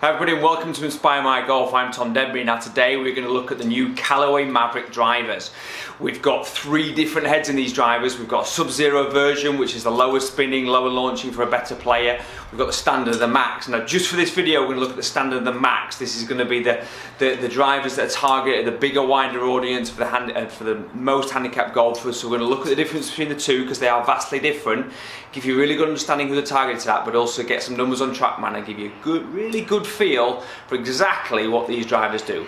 Hi everybody and welcome to Inspire My Golf. I'm Tom Denby. Now today we're going to look at the new Callaway Mavrik Drivers. We've got three different heads in these drivers. We've got a SubZero version, which is the lower spinning, lower launching for a better player. We've got the standard of the max. Now just for this video we're going to look at the standard of the max. This is going to be the drivers that are targeted the bigger, wider audience for the most handicapped golfers. So we're going to look at the difference between the two because they are vastly different. Give you a really good understanding who they're targeted at, but also get some numbers on Trackman and give you a really good feel for exactly what these drivers do.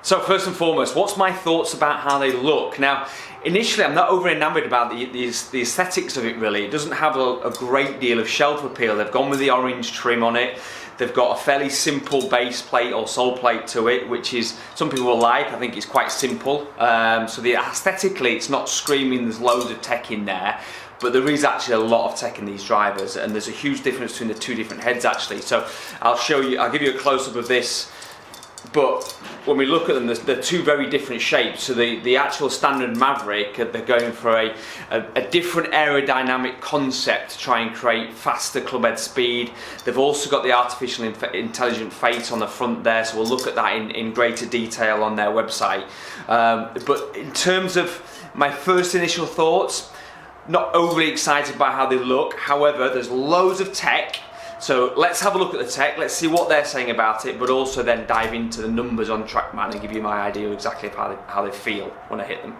So first and foremost, what's my thoughts about how they look? Now, initially I'm not over enamoured about the aesthetics of it really. It doesn't have a great deal of shelf appeal. They've gone with the orange trim on it. They've got a fairly simple base plate or sole plate to it, which is some people will like. I think it's quite simple. So aesthetically, it's not screaming. There's loads of tech in there, but there is actually a lot of tech in these drivers, and there's a huge difference between the two different heads actually. So I'll give you a close-up of this. But when we look at them, they're two very different shapes. So the actual standard Mavrik, they're going for a different aerodynamic concept to try and create faster clubhead speed. They've also got the artificial intelligent face on the front there, so we'll look at that in greater detail on their website. But in terms of my first initial thoughts, not overly excited by how they look. However, there's loads of tech. So let's have a look at the tech, let's see what they're saying about it, but also then dive into the numbers on Trackman and give you my idea of exactly how they feel when I hit them.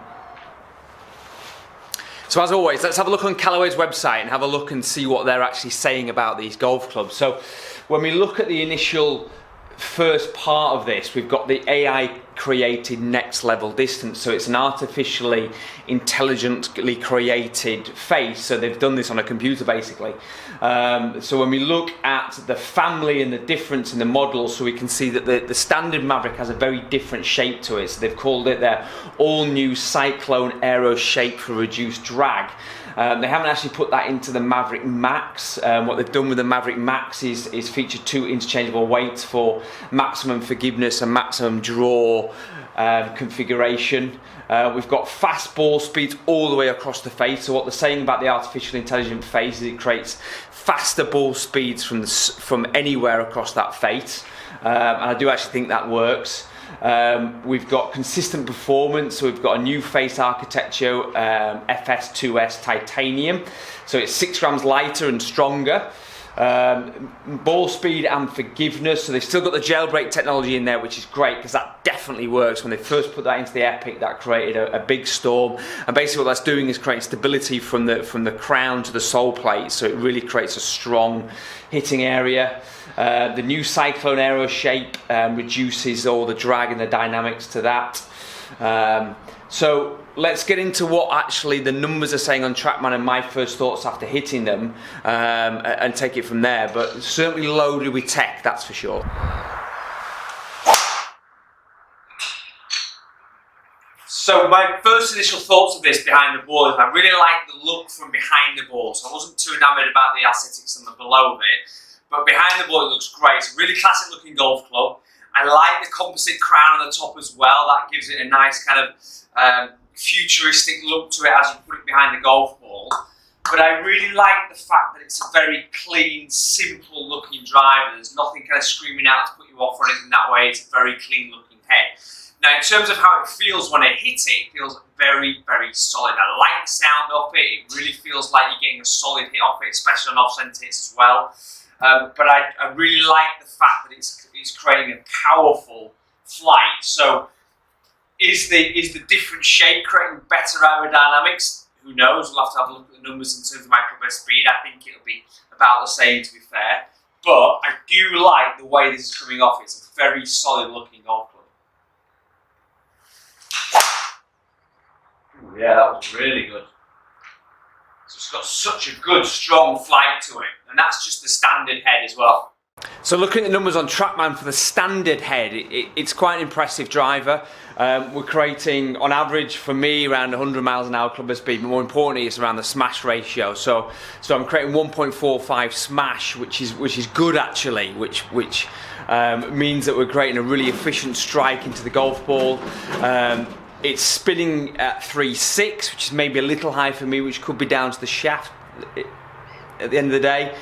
So as always, let's have a look on Callaway's website and have a look and see what they're actually saying about these golf clubs. So when we look at the initial first part of this, we've got the AI created next level distance. So it's an artificially intelligently created face. So they've done this on a computer basically. So when we look at the family and the difference in the models, so we can see that the standard Mavrik has a very different shape to it. So they've called it their all new Cyclone Aero shape for reduced drag. They haven't actually put that into the Mavrik Max. What they've done with the Mavrik Max is feature two interchangeable weights for maximum forgiveness and maximum draw configuration. We've got fast ball speeds all the way across the face. So what they're saying about the artificial intelligent face is it creates faster ball speeds from anywhere across that face. And I do actually think that works. We've got consistent performance, so we've got a new face architecture, FS2S titanium, so it's 6 grams lighter and stronger. Ball speed and forgiveness, so they've still got the jailbreak technology in there, which is great because that definitely works. When they first put that into the Epic, that created a big storm, and basically what that's doing is creating stability from the crown to the sole plate, so it really creates a strong hitting area. The new Cyclone Aero shape reduces all the drag and the dynamics to that. So let's get into what actually the numbers are saying on Trackman and my first thoughts after hitting them, and take it from there. But certainly loaded with tech, that's for sure. So my first initial thoughts of this behind the ball is I really like the look from behind the ball. So I wasn't too enamoured about the aesthetics and the below of it. But behind the ball it looks great. It's a really classic looking golf club. I like the composite crown on the top as well. That gives it a nice kind of futuristic look to it as you put it behind the golf ball. But I really like the fact that it's a very clean, simple looking driver. There's nothing kind of screaming out to put you off or anything that way. It's a very clean looking head. Now in terms of how it feels when I hit it, it feels very, very solid. I like the sound of it. It really feels like you're getting a solid hit off it, especially on off-centre hits as well. But I really like the fact that it's creating a powerful flight. So is the different shape creating better aerodynamics? Who knows? We'll have to have a look at the numbers in terms of my clubhead speed. I think it'll be about the same, to be fair. But I do like the way this is coming off. It's a very solid looking golf club. Ooh, yeah, that was really good. So it's got such a good, strong flight to it. And that's just the standard head as well. So looking at the numbers on Trackman for the standard head, it's quite an impressive driver. We're creating, on average, for me, around 100 miles an hour clubhead speed, but more importantly, it's around the smash ratio. So I'm creating 1.45 smash, which is good actually, which means that we're creating a really efficient strike into the golf ball. It's spinning at 3.6, which is maybe a little high for me, which could be down to the shaft at the end of the day.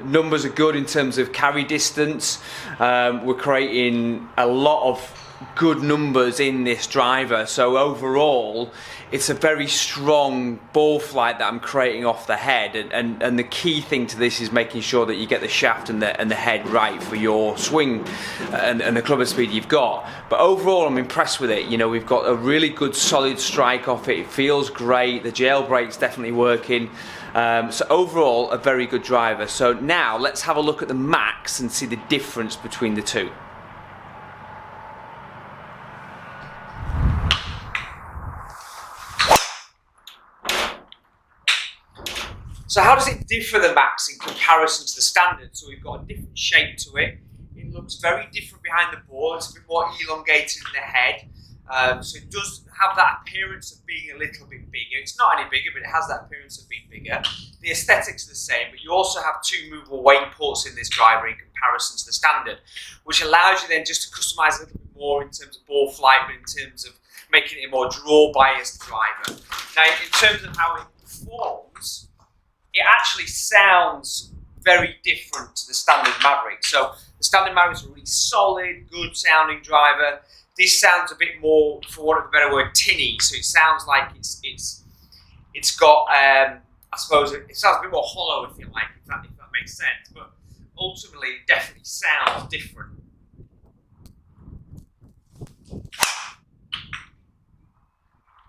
Numbers are good in terms of carry distance. We're creating a lot of good numbers in this driver, so overall it's a very strong ball flight that I'm creating off the head, and the key thing to this is making sure that you get the shaft and the head right for your swing and the club head speed you've got. But overall I'm impressed with it. You know, we've got a really good solid strike off it. It feels great. The jailbrake's definitely working. So overall a very good driver. So now let's have a look at the Max and see the difference between the two. So how does it differ, the Max, in comparison to the Standard? So we've got a different shape to it. It looks very different behind the ball. It's a bit more elongated in the head. So it does have that appearance of being a little bit bigger. It's not any bigger, but it has that appearance of being bigger. The aesthetics are the same, but you also have two movable weight ports in this driver in comparison to the Standard, which allows you then just to customize a little bit more in terms of ball flight, but in terms of making it a more draw biased driver. Now, in terms of how it performs, it actually sounds very different to the Standard Mavrik. So the Standard Mavrik is a really solid, good sounding driver. This sounds a bit more, for want of a better word, tinny. So it sounds like it's got, I suppose, it sounds a bit more hollow, if you like, if that makes sense. But ultimately, it definitely sounds different.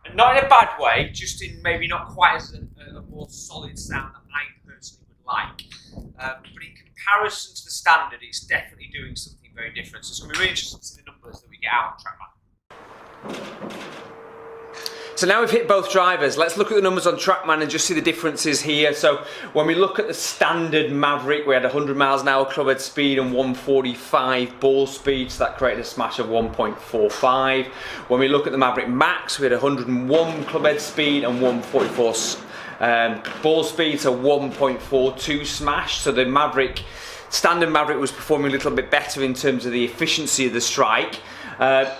And not in a bad way, just in maybe not quite as a more solid sound that I personally would like. But in comparison to the Standard, it's definitely doing something very different. So it's going to be really interesting to see the numbers that we get out on Trackman. So now we've hit both drivers, let's look at the numbers on Trackman and just see the differences here. So when we look at the Standard Mavrik, we had 100 miles an hour club head speed and 145 ball speed, so that created a smash of 1.45. When we look at the Mavrik Max, we had 101 club head speed and 144 ball speed, so 1.42 smash. So the Standard Mavrik was performing a little bit better in terms of the efficiency of the strike.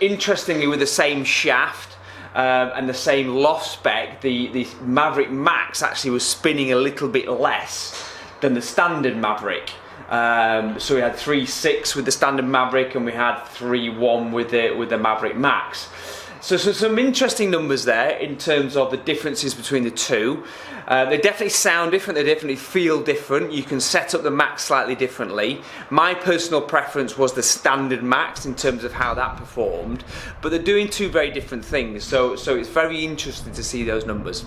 Interestingly, with the same shaft and the same loft spec, the Mavrik Max actually was spinning a little bit less than the Standard Mavrik. So we had 3.6 with the Standard Mavrik and we had 3.1 with the Mavrik Max. So some interesting numbers there in terms of the differences between the two. They definitely sound different, they definitely feel different. You can set up the Max slightly differently. My personal preference was the Standard Max in terms of how that performed, but they're doing two very different things, so it's very interesting to see those numbers.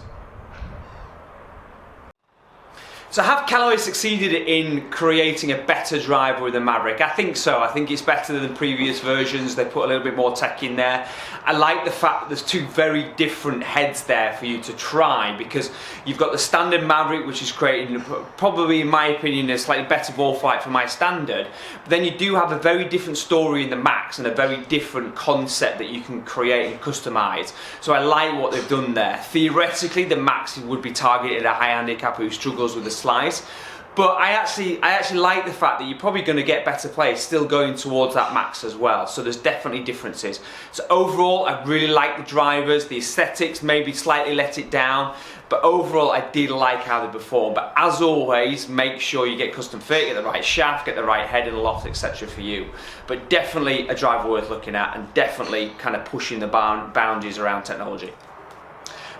So have Callaway succeeded in creating a better driver with the Mavrik? I think so. I think it's better than previous versions. They put a little bit more tech in there. I like the fact that there's two very different heads there for you to try, because you've got the Standard Mavrik, which is creating, probably in my opinion, a slightly better ball flight for my Standard. But then you do have a very different story in the Max and a very different concept that you can create and customize. So I like what they've done there. Theoretically, the Max would be targeted at a high handicapper who struggles with the slice, but I actually like the fact that you're probably going to get better players still going towards that Max as well. So there's definitely differences. So overall, I really like the drivers. The aesthetics maybe slightly let it down, but overall I did like how they perform. But as always, make sure you get custom fit, get the right shaft, get the right head and loft, etc. for you. But definitely a driver worth looking at, and definitely kind of pushing the boundaries around technology.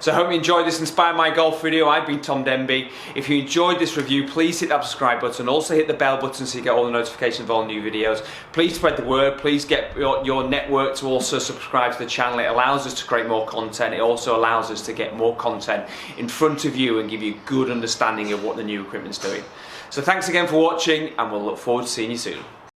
So I hope you enjoyed this Inspire My Golf video. I've been Tom Denby. If you enjoyed this review, please hit that subscribe button. Also hit the bell button so you get all the notifications of all new videos. Please spread the word. Please get your network to also subscribe to the channel. It allows us to create more content. It also allows us to get more content in front of you and give you a good understanding of what the new equipment's doing. So thanks again for watching, and we'll look forward to seeing you soon.